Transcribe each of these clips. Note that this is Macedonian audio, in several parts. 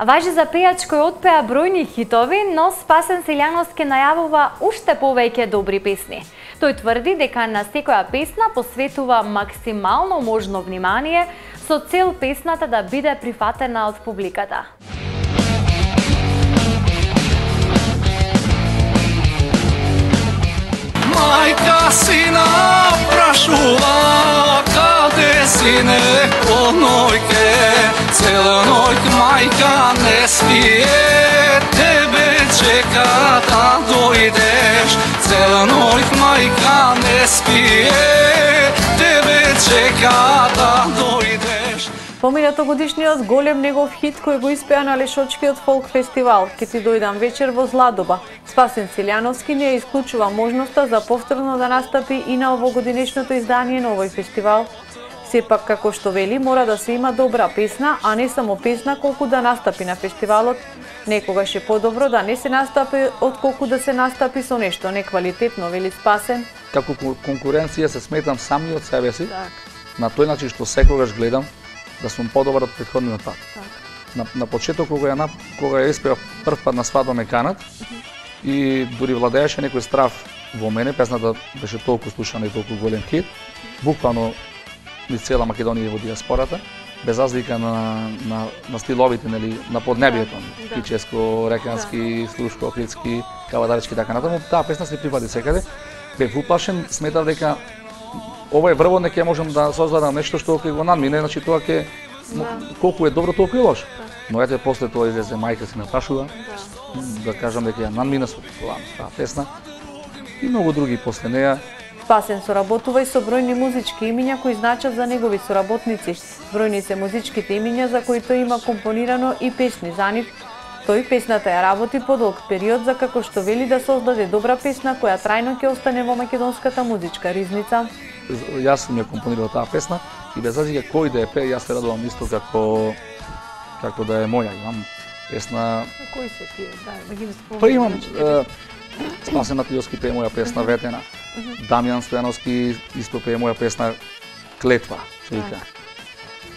Важи за пејач кој отпеа бројни хитови, но Спасен Силјановски најавува уште повеќе добри песни. Тој тврди дека на секоја песна посветува максимално можно внимание со цел песната да биде прифатена од публиката. Мајка сина прашува каде си неко нојке, цела ноќ мајка не спие, тебе чека да дојдеш. Цела ноќ мајка не спие, тебе чека да дојдеш. Поминато годишниот голем негов хит кој го испеа на Лешочкиот фолк фестивал "Ке ти дојдам вечер во Зладоба", Спасен Силјановски не исклучува можноста за повторно да настапи и на овогодинешното издание на овој фестивал. Сепак, како што вели, мора да се има добра песна, а не само песна колку да настапи на фестивалот. Некогаш е подобро да не се настапи отколку да се настапи со нешто неквалитетно, вели Спасен. Како конкуренција се сметам сами од себе си, на тој начин што секогаш гледам да сум подобар од претходниот пат. На почеток кога ја испеав прв пат на свадба ме канат и дури владееше некој страв во мене, песната беше толку слушана и толку голем хит, буквално низ цела Македонија во диаспората, без разлика на стиловите, нели, на поднебието, кическо, рекански, слушко, охридски, кавадарички, така натаму, таа песна се прифати секаде. Бев уплашен, сметав дека ова е врвот, не ќе можам да создадам нешто што ќе го надмине, значи тоа ќе колку е добро, толку е лошо. Но ете после тоа излезе мајка си ме прашува, да кажам дека ја надмина со таа песна и многу други после неја. Спасен соработува и со бројни музички имиња кои значат за негови соработници. Бројни се музичките имиња за кои тој има компонирано и песни за нив. Тој песната ја работи по долг период за како што вели да создаде добра песна која трајно ќе остане во македонската музичка ризница. Јас сум ја компонирал таа песна и без разлика кој да ја пее, јас се радувам исто како да е моја. Имам песна. Кои се тие? Да ги спомнам. Па имам Спасен Матијовски пее моја песна Ветена. Дамјан Стојановски исто пее моја песна Клетва, се вика.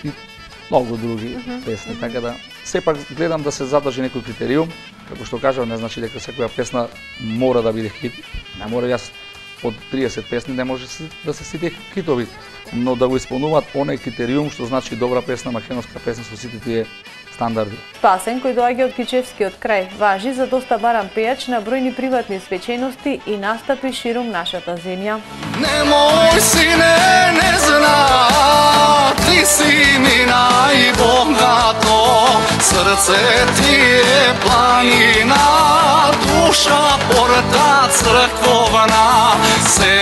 И многу други песни, така да сепак гледам да се задржи некој критериум, како што кажав, не значи дека секоја песна мора да биде хит. Не мора, јас од 30 песни не може да се сите хитови, но да го исполнуваат оној критериум што значи добра песна, македонска песна со сите тие стандарди. Спасен, кој доаѓа од Кичевскиот крај, важи за доста баран пејач на бројни приватни свечености и настапи широм нашата земја. Немој сине, не зна, ти си ми најбогато, срце ти е планина, душа порта црковна, се